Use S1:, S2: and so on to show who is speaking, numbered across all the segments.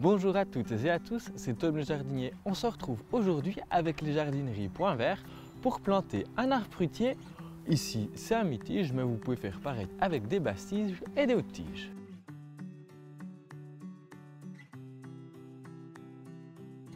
S1: Bonjour à toutes et à tous, c'est Tom le jardinier. On se retrouve aujourd'hui avec lesjardineries Point Vert pour planter un arbre fruitier. Ici, c'est un mi-tige, mais vous pouvez faire pareil avec des basses tiges et des hautes tiges.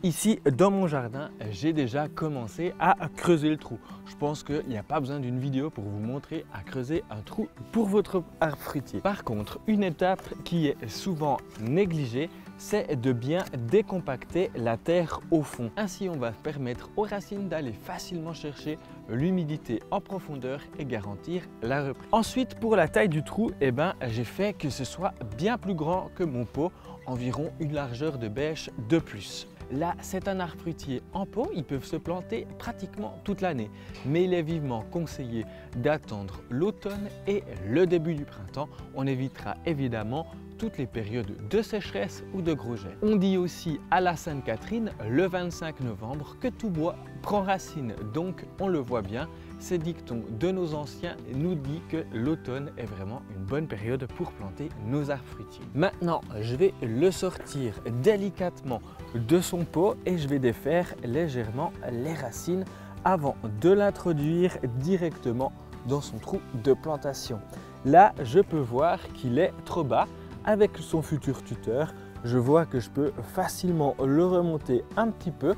S1: Ici, dans mon jardin, j'ai déjà commencé à creuser le trou. Je pense qu'il n'y a pas besoin d'une vidéo pour vous montrer à creuser un trou pour votre arbre fruitier. Par contre, une étape qui est souvent négligée, c'est de bien décompacter la terre au fond. Ainsi, on va permettre aux racines d'aller facilement chercher l'humidité en profondeur et garantir la reprise. Ensuite, pour la taille du trou, j'ai fait que ce soit bien plus grand que mon pot, environ une largeur de bêche de plus. Là, c'est un arbre fruitier en pot, ils peuvent se planter pratiquement toute l'année. Mais il est vivement conseillé d'attendre l'automne et le début du printemps. On évitera évidemment toutes les périodes de sécheresse ou de gros gel. On dit aussi à la Sainte-Catherine, le 25 novembre, que tout bois prend racine. Donc, on le voit bien, ces dictons de nos anciens nous dit que l'automne est vraiment une bonne période pour planter nos arbres fruitiers. Maintenant, je vais le sortir délicatement de son pot et je vais défaire légèrement les racines avant de l'introduire directement dans son trou de plantation. Là, je peux voir qu'il est trop bas. Avec son futur tuteur, je vois que je peux facilement le remonter un petit peu.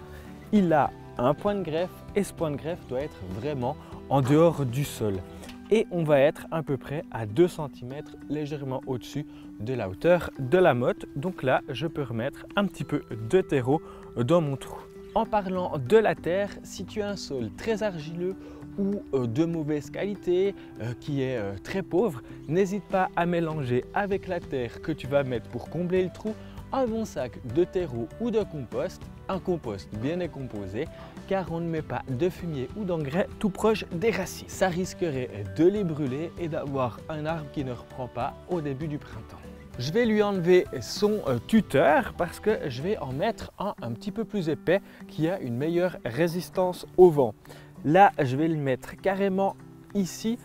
S1: Il a un point de greffe et ce point de greffe doit être vraiment en dehors du sol. Et on va être à peu près à 2 cm légèrement au-dessus de la hauteur de la motte. Donc là, je peux remettre un petit peu de terreau dans mon trou. En parlant de la terre, si tu as un sol très argileux ou de mauvaise qualité, qui est très pauvre, n'hésite pas à mélanger avec la terre que tu vas mettre pour combler le trou un bon sac de terreau ou de compost, un compost bien décomposé, car on ne met pas de fumier ou d'engrais tout proche des racines. Ça risquerait de les brûler et d'avoir un arbre qui ne reprend pas au début du printemps. Je vais lui enlever son tuteur parce que je vais en mettre un petit peu plus épais qui a une meilleure résistance au vent. Là, je vais le mettre carrément ici,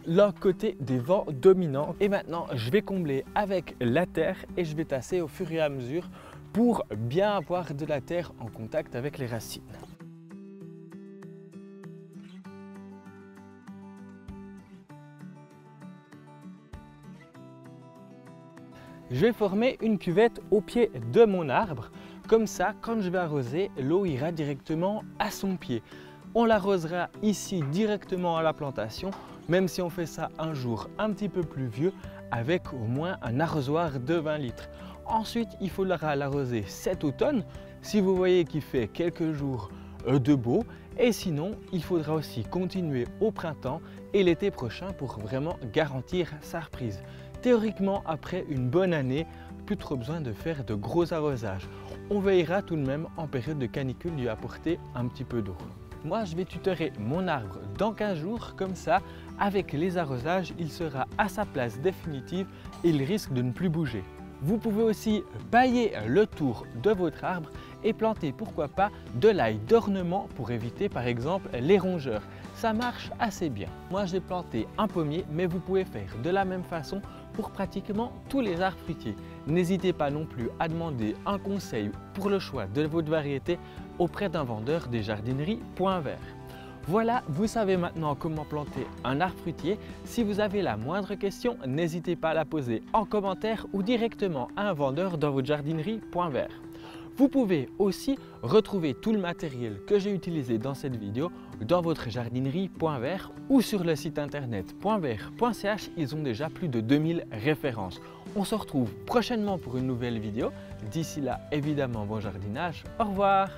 S1: l'un côté des vents dominants. Et maintenant, je vais combler avec la terre et je vais tasser au fur et à mesure pour bien avoir de la terre en contact avec les racines. Je vais former une cuvette au pied de mon arbre. Comme ça, quand je vais arroser, l'eau ira directement à son pied. On l'arrosera ici directement à la plantation, même si on fait ça un jour un petit peu pluvieux, avec au moins un arrosoir de 20 litres. Ensuite, il faudra l'arroser cet automne, si vous voyez qu'il fait quelques jours de beau. Et sinon, il faudra aussi continuer au printemps et l'été prochain pour vraiment garantir sa reprise. Théoriquement, après une bonne année, plus trop besoin de faire de gros arrosages. On veillera tout de même en période de canicule d'y apporter un petit peu d'eau. Moi, je vais tutorer mon arbre dans 15 jours, comme ça, avec les arrosages, il sera à sa place définitive et il risque de ne plus bouger. Vous pouvez aussi pailler le tour de votre arbre et planter pourquoi pas de l'ail d'ornement pour éviter par exemple les rongeurs. Ça marche assez bien. Moi, j'ai planté un pommier, mais vous pouvez faire de la même façon pour pratiquement tous les arbres fruitiers. N'hésitez pas non plus à demander un conseil pour le choix de votre variété auprès d'un vendeur des jardineries Point Vert. Voilà, vous savez maintenant comment planter un arbre fruitier. Si vous avez la moindre question, n'hésitez pas à la poser en commentaire ou directement à un vendeur dans votre jardinerie Point Vert. Vous pouvez aussi retrouver tout le matériel que j'ai utilisé dans cette vidéo dans votre jardinerie Point Vert ou sur le site internet pointvert.ch. Ils ont déjà plus de 2000 références. On se retrouve prochainement pour une nouvelle vidéo. D'ici là, évidemment, bon jardinage. Au revoir!